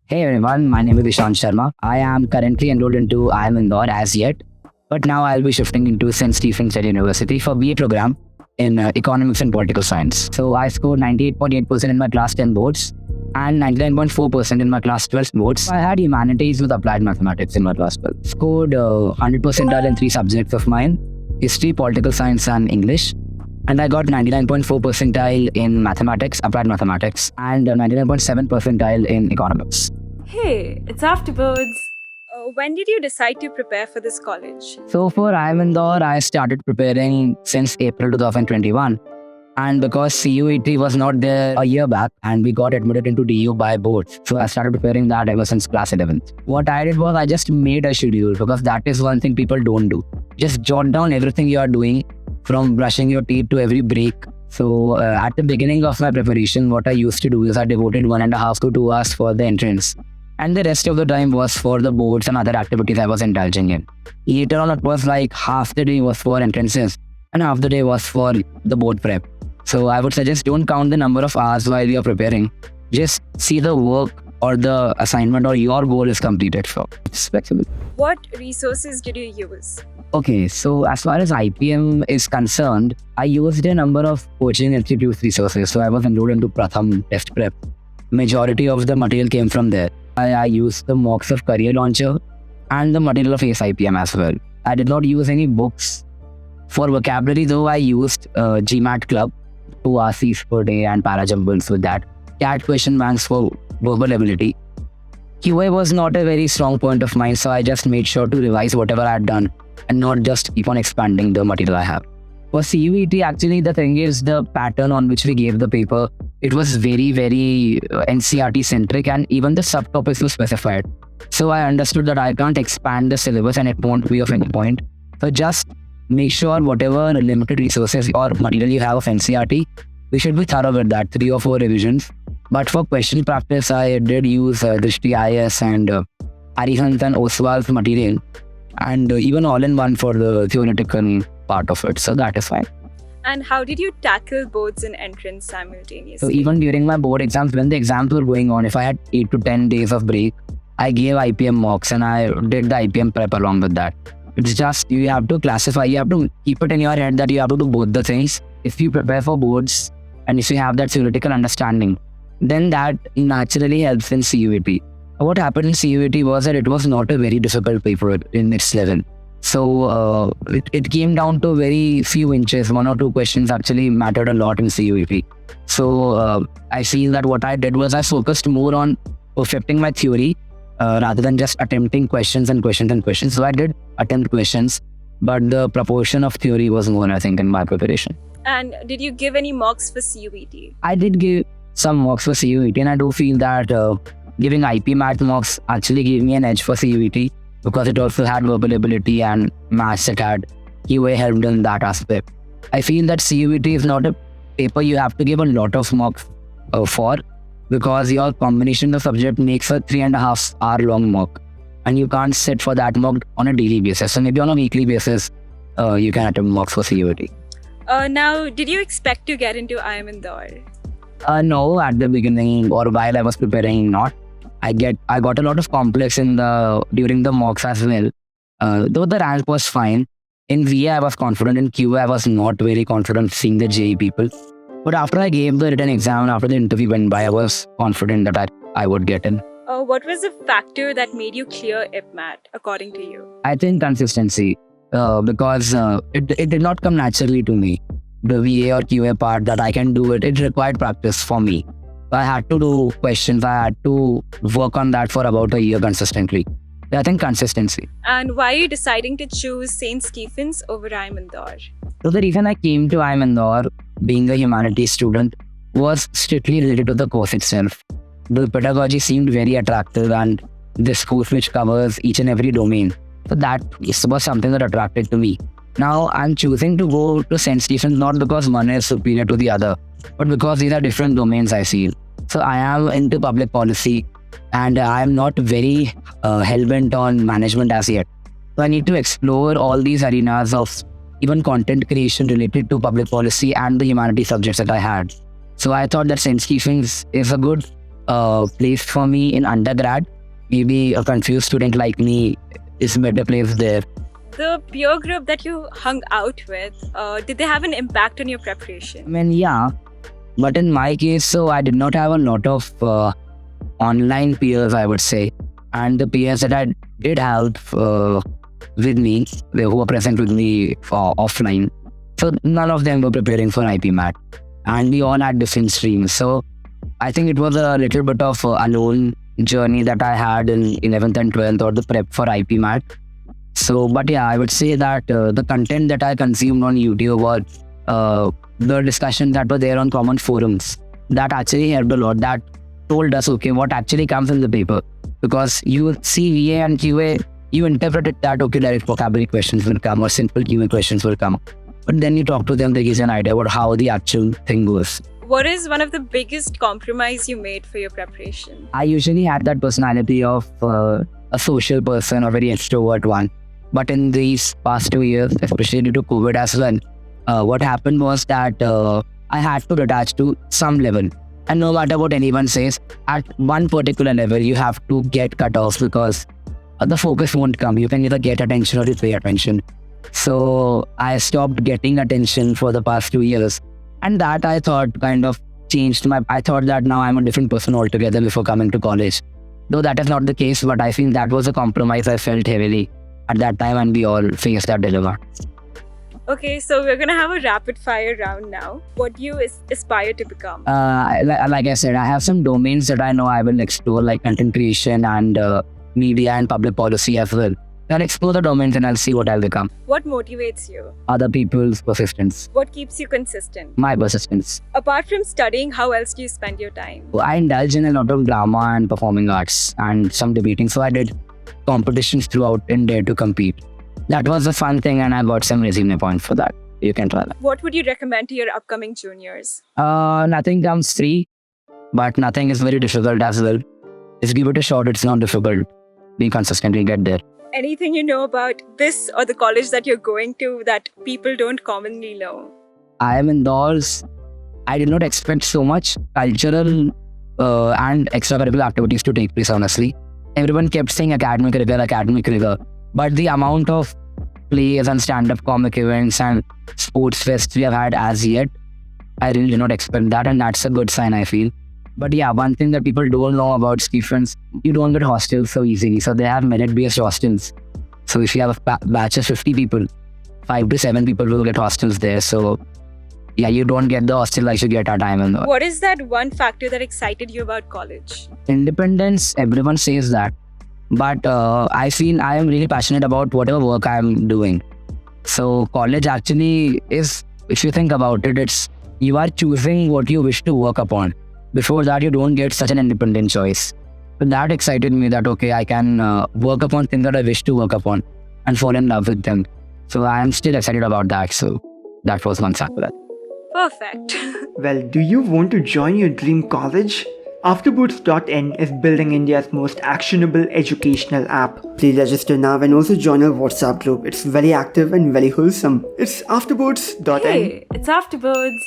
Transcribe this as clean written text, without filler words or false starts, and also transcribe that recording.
Hey everyone, my name is Ishan Sharma. I am currently enrolled into IIM Indore as yet, but now I'll be shifting into St. Stephen's University for BA program in Economics and Political Science. So I scored 98.8% in my class 10 boards and 99.4% in my class 12 boards. I had Humanities with Applied Mathematics in my class 12. Scored 100% in 3 subjects of mine: History, Political Science and English. And I got 99.4 percentile in Mathematics, Applied Mathematics, and 99.7 percentile in Economics. Hey, it's afterwards. When did you decide to prepare for this college? So for IIM Indore, I started preparing since April 2021. And because CUET was not there a year back and we got admitted into DU by boards. So I started preparing that ever since class 11th. What I did was I just made a schedule, because that is one thing people don't do. Just jot down everything you are doing, from brushing your teeth to every break. So at the beginning of my preparation, what I used to do is I devoted 1.5 to 2 hours for the entrance. And the rest of the time was for the boards and other activities I was indulging in. Later on, it was like half the day was for entrances and half the day was for the board prep. So I would suggest don't count the number of hours while you're preparing. Just see the work or the assignment or your goal is completed. So it's flexible. What resources did you use? Okay, so as far as IPM is concerned, I used a number of coaching institute resources. So I was enrolled into Pratham Test Prep. Majority of the material came from there. I used the mocks of Career Launcher and the material of ACE IPM as well. I did not use any books. For vocabulary though, I used GMAT Club, 2 RCs per day and parajumbles with that. CAT question banks for verbal ability. QA was not a very strong point of mine, so I just made sure to revise whatever I had done and not just keep on expanding the material I have. For CUET, actually, the thing is the pattern on which we gave the paper, it was very NCERT centric, and even the subtopics were specified. So I understood that I can't expand the syllabus and it won't be of any point. So just make sure whatever limited resources or material you have of NCERT, we should be thorough with that, 3 or 4 revisions. But for question practice, I did use Drishti IS and Arihant and Oswal's material, and even all-in-one for the theoretical part of it. So that is fine. And how did you tackle boards and entrance simultaneously? So even during my board exams, when the exams were going on, if I had 8 to 10 days of break, I gave IPM mocks and I did the IPM prep along with that. It's just you have to classify, you have to keep it in your head that you have to do both the things. If you prepare for boards and if you have that theoretical understanding, then that naturally helps in CUET. What happened in CUET was that it was not a very difficult paper in its level. So it came down to very few inches. 1 or 2 questions actually mattered a lot in CUET. So I feel that what I did was I focused more on perfecting my theory rather than just attempting questions and questions and questions. So I did attempt questions, but the proportion of theory was more, I think, in my preparation. And did you give any mocks for CUET? I did give some mocks for CUET, and I do feel that giving IPMAT mocks actually gave me an edge for CUET, because it also had verbal ability and maths that had QA helped in that aspect. I feel that CUET is not a paper you have to give a lot of mocks for, because your combination of subject makes a 3.5 hour long mock, and you can't sit for that mock on a daily basis. So maybe on a weekly basis, you can attempt mocks for CUET. Now, did you expect to get into IIM Indore? No, at the beginning or while I was preparing, not. I got a lot of complex during the mocks as well. Though the rank was fine. In VA I was confident, in QA I was not very confident seeing the JE people. But after I gave the written exam, after the interview went by, I was confident that I would get in. What was the factor that made you clear IPMAT, according to you? I think consistency, because it did not come naturally to me. The VA or QA part that I can do it required practice for me. I had to do questions, I had to work on that for about a year consistently. I think consistency. And why are you deciding to choose St. Stephen's over IIM Indore? So the reason I came to IIM Indore, being a humanities student, was strictly related to the course itself. The pedagogy seemed very attractive, and this course which covers each and every domain. So that was something that attracted to me. Now I'm choosing to go to St. Stephen's not because one is superior to the other, but because these are different domains I feel. So I am into public policy, and I am not very hell-bent on management as yet. So I need to explore all these arenas of even content creation related to public policy and the humanities subjects that I had. So I thought that St. Stephen's is a good place for me in undergrad. Maybe a confused student like me is better placed there. The peer group that you hung out with, did they have an impact on your I preparation? mean, yeah, but in my case, so I did not have a lot of online peers, I would say. And the peers that I did have with me, who were present with me offline, so none of them were preparing for IPMAT. And we all had different streams. So I think it was a little bit of a alone journey that I had in 11th and 12th or the prep for IPMAT. So, but yeah, I would say that the content that I consumed on YouTube or the discussions that were there on common forums, that actually helped a lot. That told us, okay, what actually comes in the paper. Because you see VA and QA, you interpret it that, okay, direct vocabulary questions will come or simple QA questions will come. But then you talk to them, they give you an idea about how the actual thing goes. What is one of the biggest compromise you made for your preparation? I usually had that personality of a social person or very extrovert one. But in these past 2 years, especially due to COVID as well, what happened was that I had to detach to some level. And no matter what anyone says, at one particular level, you have to get cut off because the focus won't come. You can either get attention or you pay attention. So I stopped getting attention for the past 2 years. And that I thought kind of changed I thought that now I'm a different person altogether before coming to college. Though that is not the case, but I think that was a compromise I felt heavily at that time, and we all faced that dilemma. Okay, so we're gonna have a rapid fire round now. What do you aspire to become? Like I said, I have some domains that I know I will explore, like content creation and media and public policy as well. I'll explore the domains and I'll see what I'll become. What motivates you? Other people's persistence. What keeps you consistent? My persistence. Apart from studying, how else do you spend your time? I indulge in a lot of drama and performing arts and some debating. So I did competitions throughout in there to compete. That was a fun thing, and I got some resume points for that. You can try that. What would you recommend to your upcoming juniors? Nothing comes free, but nothing is very difficult as well. Just give it a shot. It's not difficult. Be consistent. You'll get there. Anything you know about this or the college that you're going to that people don't commonly know? IIM Indore, I did not expect so much cultural and extracurricular activities to take place, honestly. Everyone kept saying academic rigor. But the amount of plays and stand-up comic events and sports fests we have had as yet, I really did not expect that, and that's a good sign, I feel. But yeah, one thing that people don't know about Stephens, you don't get hostels so easily. So they have merit-based hostels. So if you have a batch of 50 people, 5 to 7 people will get hostels there. So yeah, you don't get the hostel like you get at IIM. What is that one factor that excited you about college? Independence, everyone says that. But I feel I am really passionate about whatever work I am doing. So college actually is, if you think about it, you are choosing what you wish to work upon. Before that, you don't get such an independent choice. But that excited me that, okay, I can work upon things that I wish to work upon and fall in love with them. So I am still excited about that. So that was one factor. That. Perfect. Well, do you want to join your dream college? Afterboots.in is building India's most actionable educational app. Please register now and also join our WhatsApp group. It's very active and very wholesome. It's afterboots.in. Hey, it's Afterbirds.